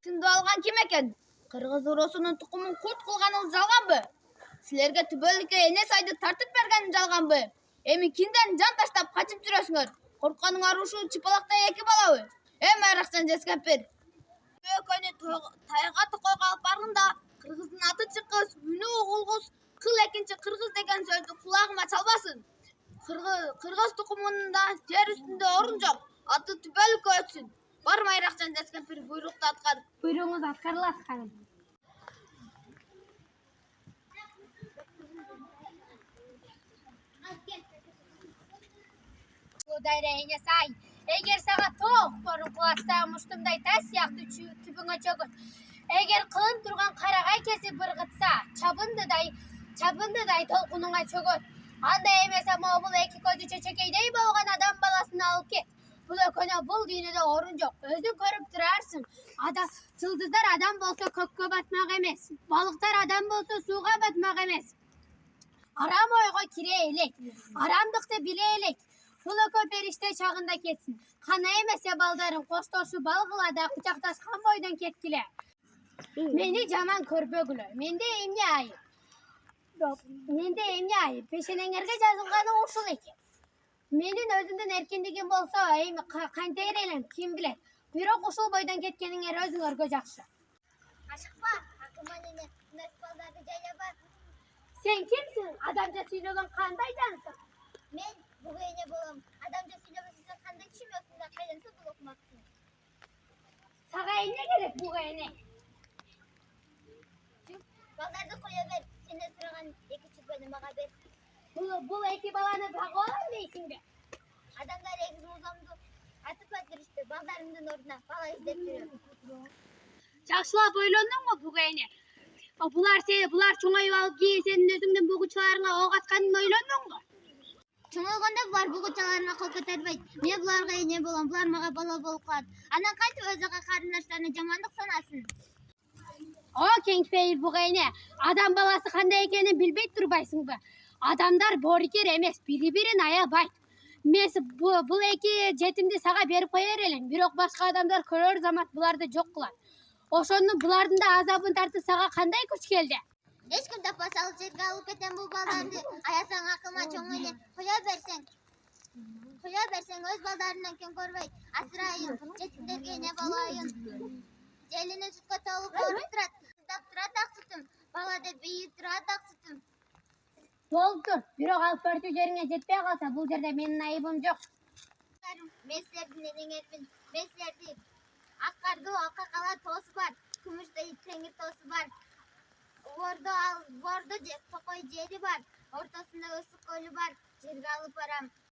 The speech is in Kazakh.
Тыңды алған ким экен? Кыргыз урусунун тукумун курт кылганыңыз жалганбы? Силерге түбөлүккө эне сайды тартып бергеним жалганбы? Эми кинден жан таштап качып жүрөсүңөр? Коркканыңар ушул чыпалактай эки балабы? Айракчан жескемпир. Экөөнү тайга токойго алып барганда кыргыздын аты чыккыс, үнү угулгус, кыл экинчи кыргыз деген сөздү кулагыма чалбасын. Кыргыз тукумунда жер үстүндө орун жок. Аты түбөлүккө өтсүн. Бар Айракчан жескемпир буйрукту аткар. Buyruğunuz atkarılar hanım. Dayreğine say. Eğer sana toğ borun kulasta muştumday tas yaktı tübüne çökün. Eğer kılın durgan karagay kesi bırgıtsa, çabındı day tolkununa çökün. Anda emese mobul eki közü çeçekeydey bolgan adam balasını alıp ket. Bu ököne bul dünyada orun yok. Özün körüp durarsın. Yıldızlar adam bolsa kökke batmak emes. Balıklar adam bolsa suğa batmak emes. Aram oyga kire elek. Aramdıkta bile elek. Fuloko perişte çağında ketsin. Kana emese baldarın kostoşu balgılada kucaktaşkan boydan ketkile. Meni jaman körpögülö. Mende emne ayıp. Mende emne ayıp. Peşelengerge жазылганы ушул экен. Менин өзүмдүн эркиндигим болсо, кантейер элем, ким билет. Бирок ушул бойдон кеткениңер өзүңөргө жакшы. Ашыкпа, акыман эне, күнөс балдарды жайлаба. Sen kimsin? Adamca söylüyorsun kanday dansın. Men буга эне болом. Адамча сүйлөбөсүң кандай түшүнөсүң да кайданса бул окумаксың. Sağa ne gerek bu ene? Балдарды кое бер. Сенден сураган эки чүпөнү мага бер. Bul eki balanı bağlar deysin be. Адамдар эгиз музамды атып атырышты. Балдарымдын ордуна бала издеп жүрөм. Жақсылап ойландың mı bu ene? Bular çoğayıp alıp giyin senin özünden buğuçalarına oğ atkanını oylandın mı? Чоңойгондо булар бугучаларына кол көтөрбөйт. Мен буларга эне болом, булар мага бала болуп калат. Анан кантип өз ага карындаштарына жамандык санасын? O kengpeyir bu ene. Adam balası kanday ekenini bilbeyt durbaysın mı? Adamlar boriker emes, biri-birin ayabay. Mes bu eki jetimdi sağa berip koyar elem. Birok başka adamlar körөр zaman bularda jok kılat. Oşonun bulardın da azabын tartıp sağa kanday kuch keldi? Эч ким таппаса ал жерге алып кетем бул балдарды. Аясаң акылма чоң эне. Кое берсең өз балдарынан кем көрбөйт. Асырайын, жетимдерге эне болайын. Желине сүткө толуп ооруп турат. Сыздап турат ак сүтүм. Бала деп бийип турат ак сүтүм. Doldur. Birok alıp börtü жериңе жетпей kalsa bu жерде менин айыбым жок. Мен силердин энеңермин. Мен силерди ак кардуу, акка кала тоосу бар. Күмүштөй теңир тоосу бар. Бордо токой жери бар. Ортосунда ысык көлү бар. Жерге алып барам.